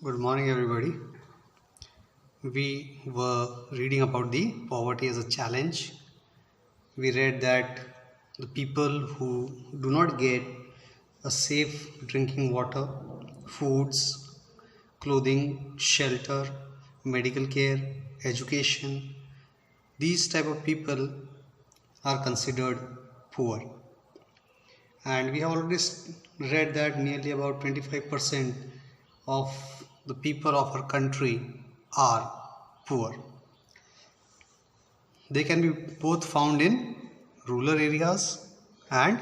Good morning, everybody. We were reading about the poverty as a challenge. We read that the people who do not get a safe drinking water, foods, clothing, shelter, medical care, education, these type of people are considered poor. And we have already read that nearly about 25% of the people of our country are poor. They can be both found in rural areas and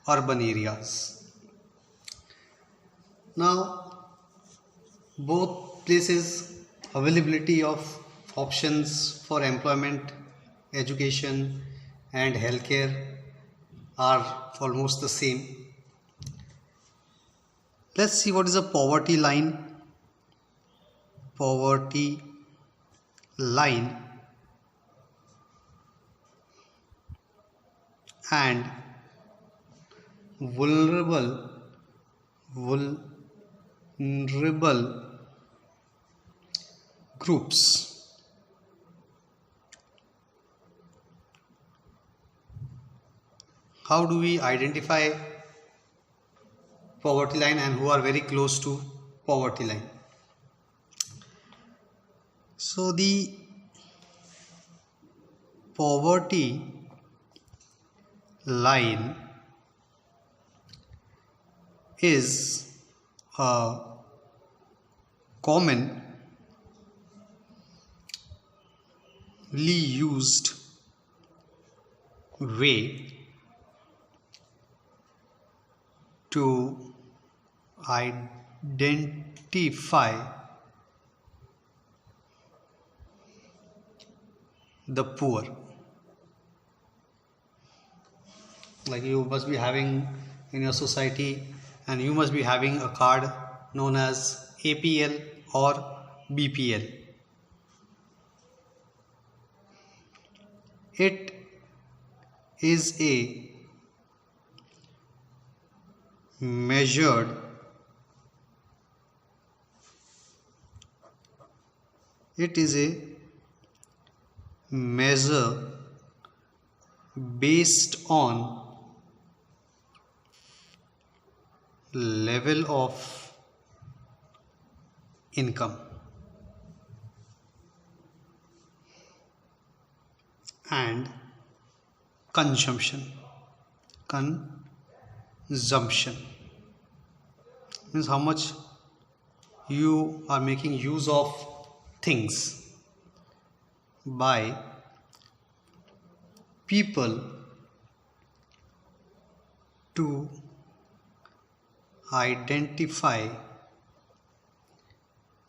urban areas. Now, both places availability of options for employment, education, and healthcare are almost the same. Let's see what is a poverty line. Poverty line and vulnerable vulnerable groups. How do we identify poverty line and who are very close to poverty line? So the poverty line is a commonly used way to identify the poor. Like you must be having in your society, and you must be having a card known as APL or BPL. It is a measured it is a measure based on level of income and consumption means how much you are making use of things by people to identify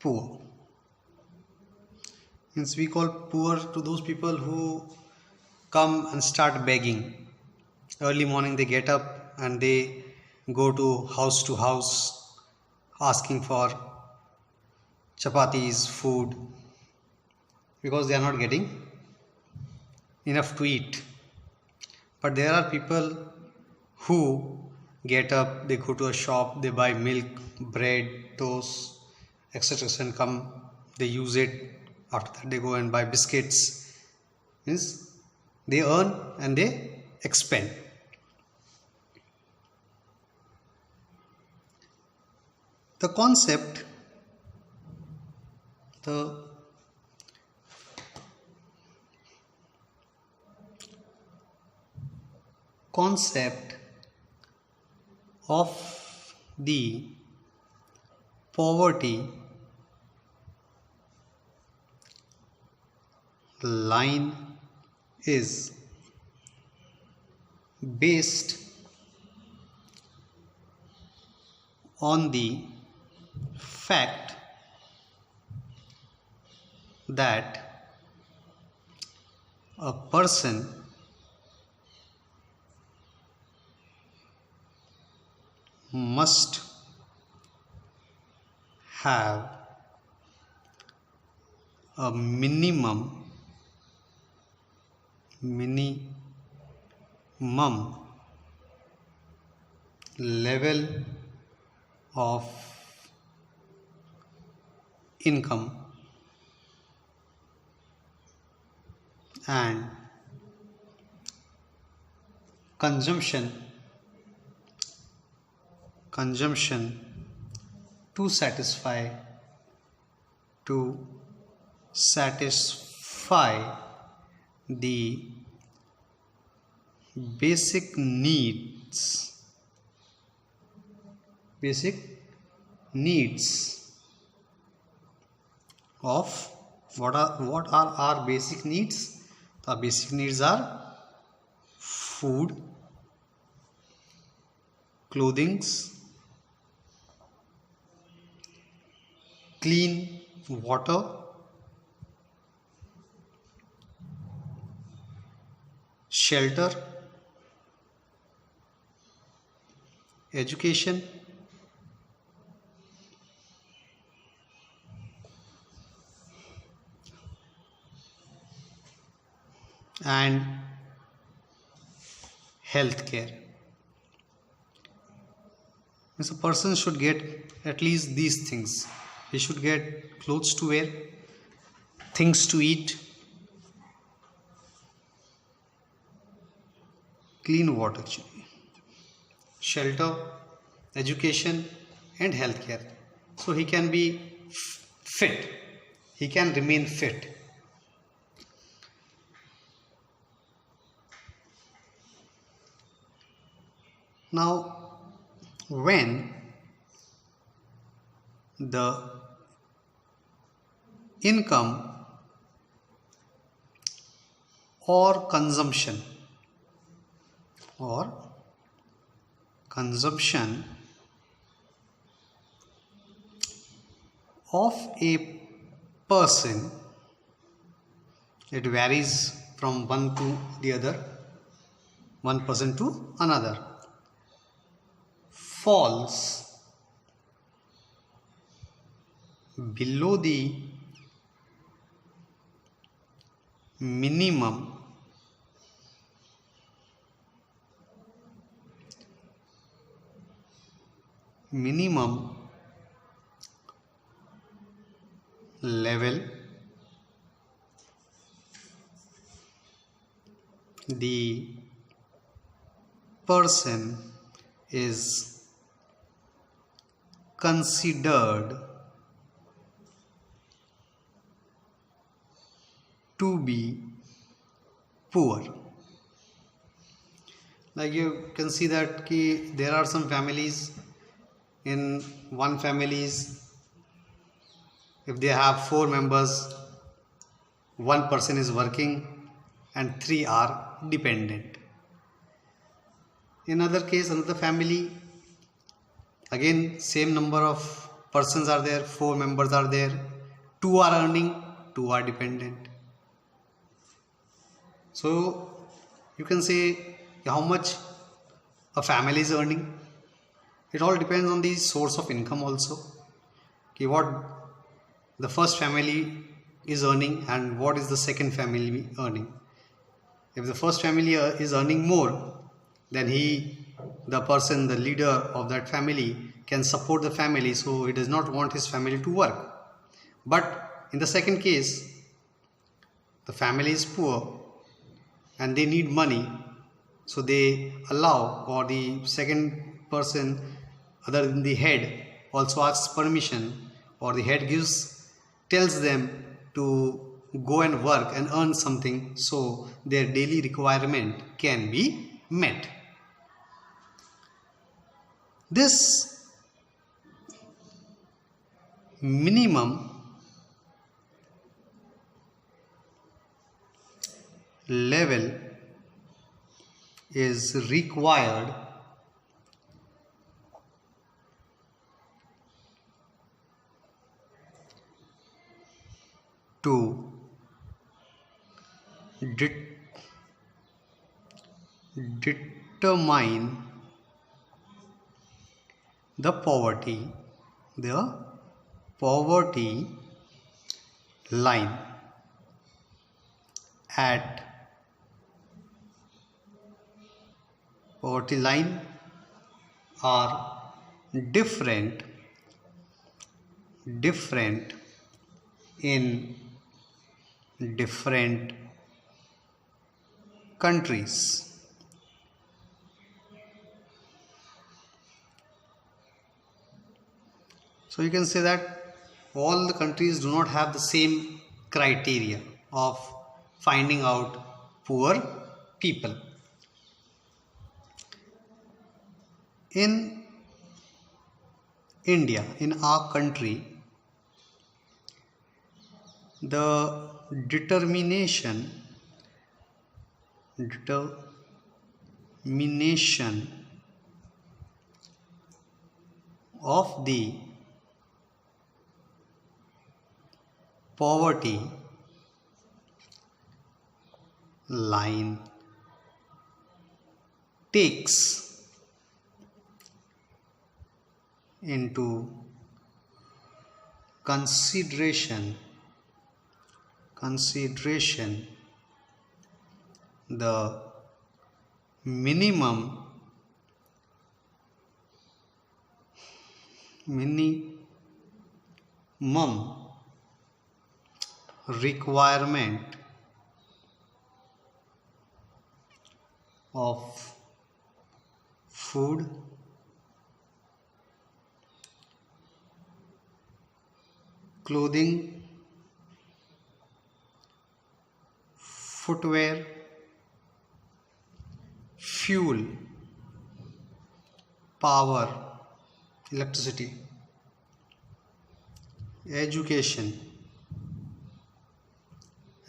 poor. Means we call poor to those people who come and start begging. Early morning they get up and they go to house asking for chapatis, food, because they are not getting enough to eat. But there are people who get up, they go to a shop, they buy milk, bread, toast, etc. and come, they use it. After that they go and buy biscuits. Means they earn and they expend. The concept of the poverty line is based on the fact that a person must have a minimum level of income and consumption to to satisfy the basic needs of what are our basic needs? The basic needs are food, clothing, clean water, shelter, education, and healthcare. Means a person should get at least these things. He should get clothes to wear, things to eat, clean water actually, shelter, education and healthcare. So he can be fit. He can remain fit. Now, when the income or consumption of a person, it varies from one to the other, one person to another, falls below the minimum level, the person is considered to be poor. Like you can see that there are some families, in one families, if they have 4 members, one person is working and 3 are dependent. In other case, another family, again same number of persons are there, 4 members are there, 2 are earning, 2 are dependent. So you can say how much a family is earning. It all depends on the source of income also. What the first family is earning and what is the second family earning. If the first family is earning more, then the person, the leader of that family, can support the family, so he does not want his family to work. But in the second case, the family is poor and they need money, so they allow, or the second person other than the head also asks permission, or the head tells them to go and work and earn something so their daily requirement can be met. This minimum level is required to determine the poverty line. At poverty line are different in different countries. So you can say that all the countries do not have the same criteria of finding out poor people. In India, in our country, the determination of the poverty line takes into consideration the minimum requirement of food, clothing, footwear, fuel, power, electricity, education,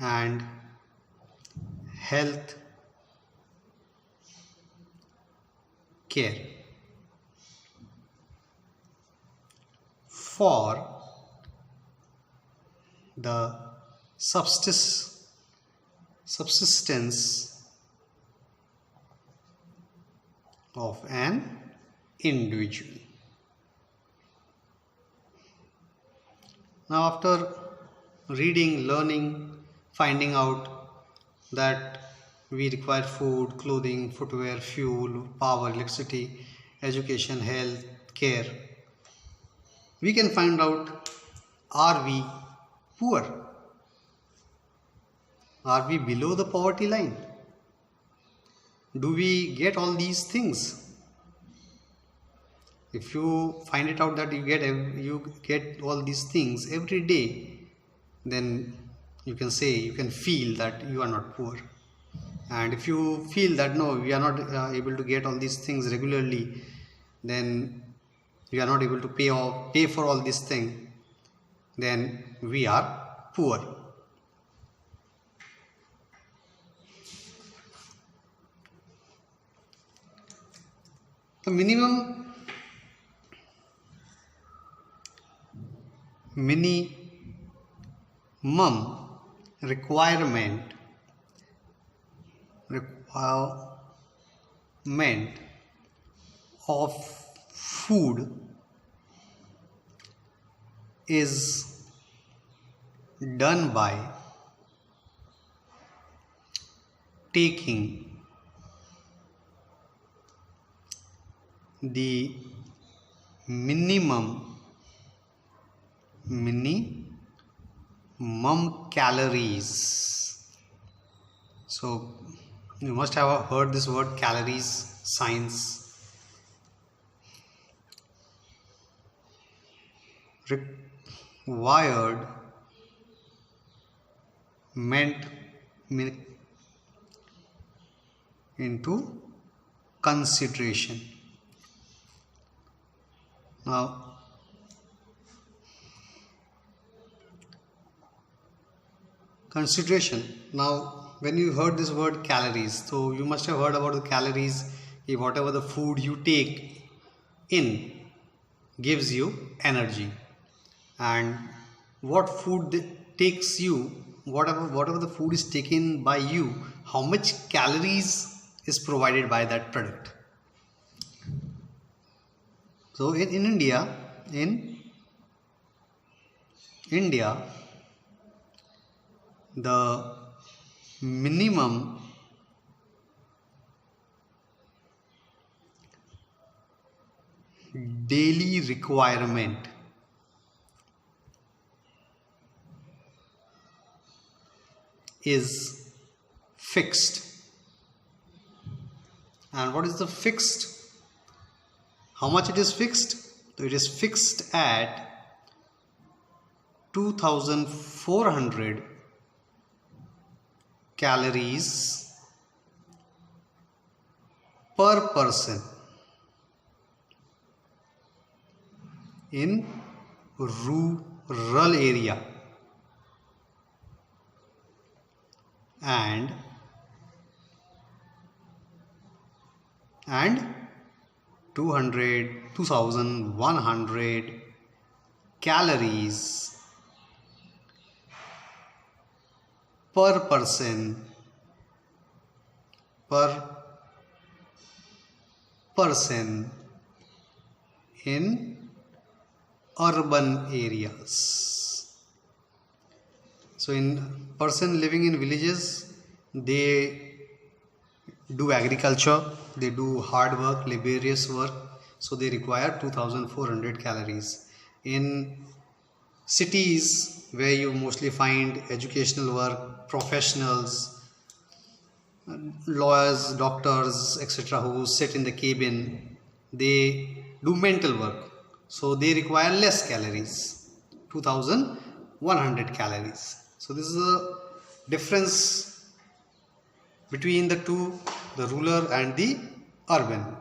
and health care for the subsistence of an individual. Now, after reading, learning, finding out that we require food, clothing, footwear, fuel, power, electricity, education, health, care, we can find out, are we poor? Are we below the poverty line? Do we get all these things? If you find it out that you get all these things every day, then you can feel that you are not poor. And if you feel that no, we are not able to get all these things regularly, then we are not able to pay for all these things, then we are poor. The minimum requirement of food is done by taking the minimum calories. So you must have heard this word calories, science. Required meant into consideration. Now, consideration. Now, when you heard this word calories, so you must have heard about the calories. Whatever the food you take in gives you energy, and what food takes you, whatever the food is taken by you, how much calories is provided by that product. So in India, the minimum daily requirement is fixed. And what is the fixed? How much it is fixed? So it is fixed at 2400 calories per person in rural area and 2100 calories per person in urban areas. So in person living in villages, they do agriculture, they do hard work, laborious work, so they require 2400 calories. In cities where you mostly find educational work, professionals, lawyers, doctors, etc., who sit in the cabin, they do mental work, so they require less calories, 2100 calories. So this is a difference between the two, the rural and the urban.